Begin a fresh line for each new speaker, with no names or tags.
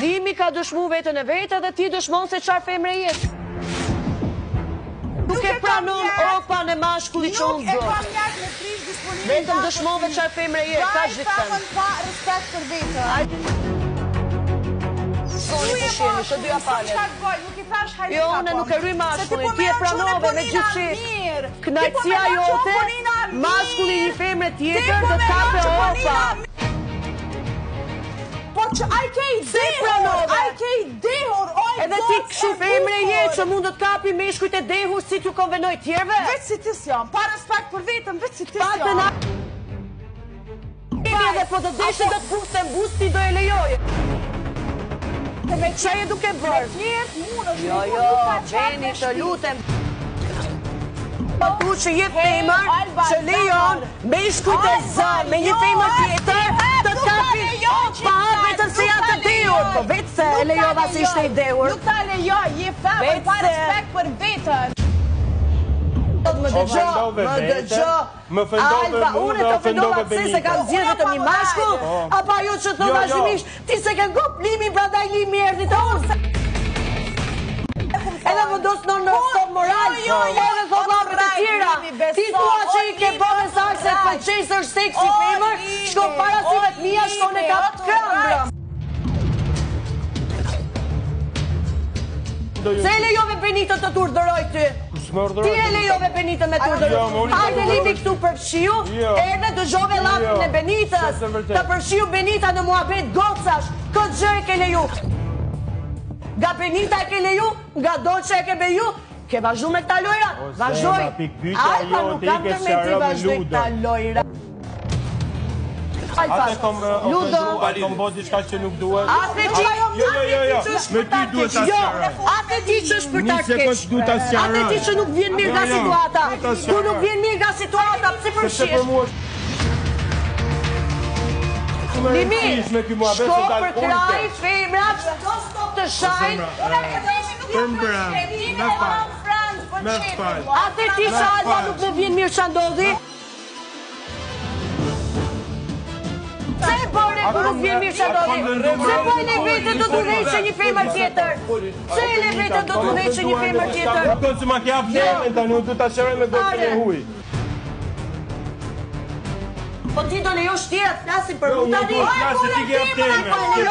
Limi ka dëshmu vetën e vetë dhe ti dëshmon se çfarë femre jetë. Nuk e pranon opan e mashkullit që unë do. Vetëm dëshmove çfarë femre jetë, ka gjithë.
Pa respekt për vetën.
Soni të shemi, shë dyja palet. Jo, une nuk e rry mashkullin, ti e pranove me gjithësisht. Knajtësia jote, mashkullin një femre tjetër dhe kape opa.
Po që aj ke i dehur,
edhe ti këshu femre je që mund të kapi meshkujt e dehur si t'ju konvenoj tjerve?
Veç si tis jam, pa respekt për vetëm, veç si tis jam.
Edhe po të deshe do t'puste në bus ti do e lejoj. Qa e duke bërë? Jo, veni të lutem. Tu që je femër që lejon meshkujt e zën me një femër tjetër të kapi pa vetëm se ja të dehur. Po vetë se e lejova si ishte i dehur.
Nuk ta lejoj, je femër, pa respekt për vetën.
Më dëgjo, Alba, unë të ofendova pëse se kam zirë vetëm një mashkull, apo ajo që të vazhdimisht, ti se ke ngop limin pra daj limi erdi të unë. Edhe më dos në stop moral, edhe thot lapet e tjera. Ti thua që i ke bërë sakë se përqesë është seksi femër, shko parasive të mija, shko në kap të krambra. Se e lejove Benito të turdëroj ty? Ti e lejove Benito me turdëroj? Hajde limi këtu për fshiu, edhe dëgjove lapin e Benitës. Të përfshiu Benita në muhabet gocash, këtë gjë e ke leju. Nga Benita e ke leju, nga do që e ke beju, ke vazhdu me këta lojra? Vazhdoj. Alba nuk kam të me ti vazhdoj këta lojra.
Ludo, kom bo diçka që nuk duhet.
Ate ti,
me ty duhet ta sqaroj.
Ate ti që është për ta keq. Ate ti që nuk vjen mirë nga situata. Ku nuk vjen mirë nga situata, pse përfshish? Limi, shko për kraj, femrat, të shajnë. Ate ti që Alba nuk me vjen mirë që ndodhi? Se bërë ku nuk vjen mirë që ndodhi? Se bërë le vetën do t'u dhejtë që një femër tjetër? Se le vetën do t'u dhejtë që një femër tjetër?
Do që ma kja vjemen të nuk du t'a shëroj me gotën e huj.
Po ti do lejo shtira të flasin për mu tani?
Unë do t'flasin ti kja vjemen.